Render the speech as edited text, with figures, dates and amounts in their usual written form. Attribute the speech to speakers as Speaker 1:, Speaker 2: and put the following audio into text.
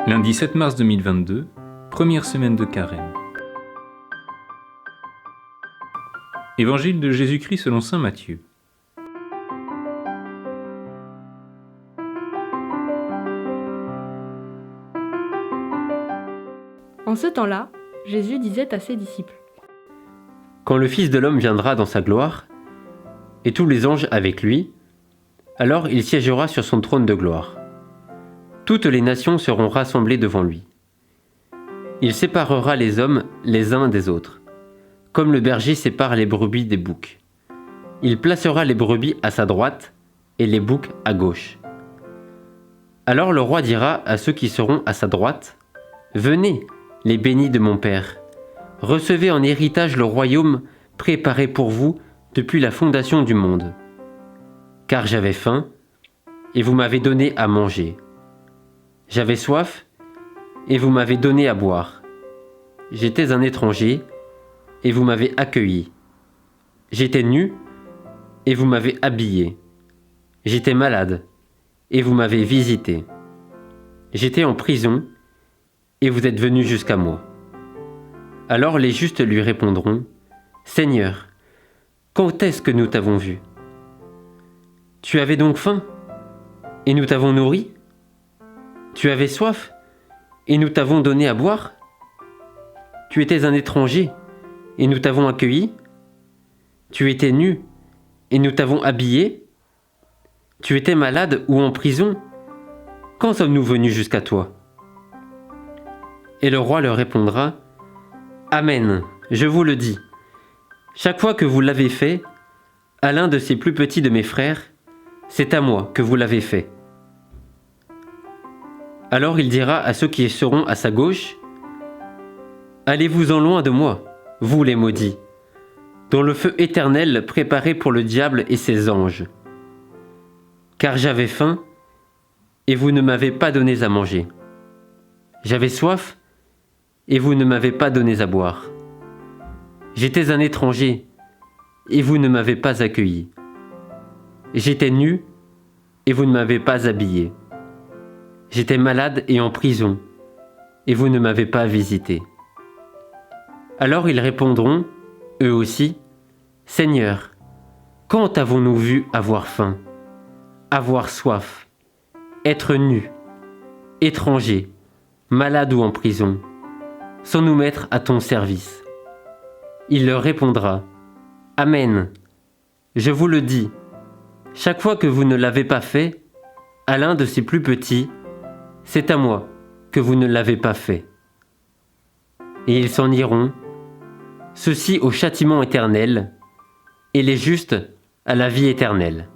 Speaker 1: Lundi 7 mars 2022, première semaine de Carême. Évangile de Jésus-Christ selon saint Matthieu.
Speaker 2: En ce temps-là, Jésus disait à ses disciples :
Speaker 3: Quand le Fils de l'homme viendra dans sa gloire, et tous les anges avec lui, alors il siégera sur son trône de gloire. Toutes les nations seront rassemblées devant lui. Il séparera les hommes les uns des autres, comme le berger sépare les brebis des boucs. Il placera les brebis à sa droite et les boucs à gauche. Alors le roi dira à ceux qui seront à sa droite : Venez, les bénis de mon Père, recevez en héritage le royaume préparé pour vous depuis la fondation du monde. Car j'avais faim, et vous m'avez donné à manger. J'avais soif, et vous m'avez donné à boire. J'étais un étranger, et vous m'avez accueilli. J'étais nu, et vous m'avez habillé. J'étais malade, et vous m'avez visité. J'étais en prison, et vous êtes venus jusqu'à moi. Alors les justes lui répondront : Seigneur, quand est-ce que nous t'avons vu ? Tu avais donc faim, et nous t'avons nourri ? Tu avais soif, et nous t'avons donné à boire ? Tu étais un étranger, et nous t'avons accueilli ? Tu étais nu, et nous t'avons habillé ? Tu étais malade ou en prison ? Quand sommes-nous venus jusqu'à toi ? Et le roi leur répondra : Amen, je vous le dis. Chaque fois que vous l'avez fait, à l'un de ces plus petits de mes frères, c'est à moi que vous l'avez fait. Alors il dira à ceux qui seront à sa gauche : Allez-vous-en loin de moi, vous les maudits, dans le feu éternel préparé pour le diable et ses anges. Car j'avais faim, et vous ne m'avez pas donné à manger. J'avais soif, et vous ne m'avez pas donné à boire. J'étais un étranger, et vous ne m'avez pas accueilli. J'étais nu, et vous ne m'avez pas habillé. J'étais malade et en prison, et vous ne m'avez pas visité. Alors ils répondront, eux aussi : Seigneur, quand avons-nous vu avoir faim, avoir soif, être nu, étranger, malade ou en prison, sans nous mettre à ton service ? Il leur répondra : Amen, je vous le dis, chaque fois que vous ne l'avez pas fait à l'un de ces plus petits, c'est à moi que vous ne l'avez pas fait. Et ils s'en iront, ceux-ci au châtiment éternel, et les justes à la vie éternelle.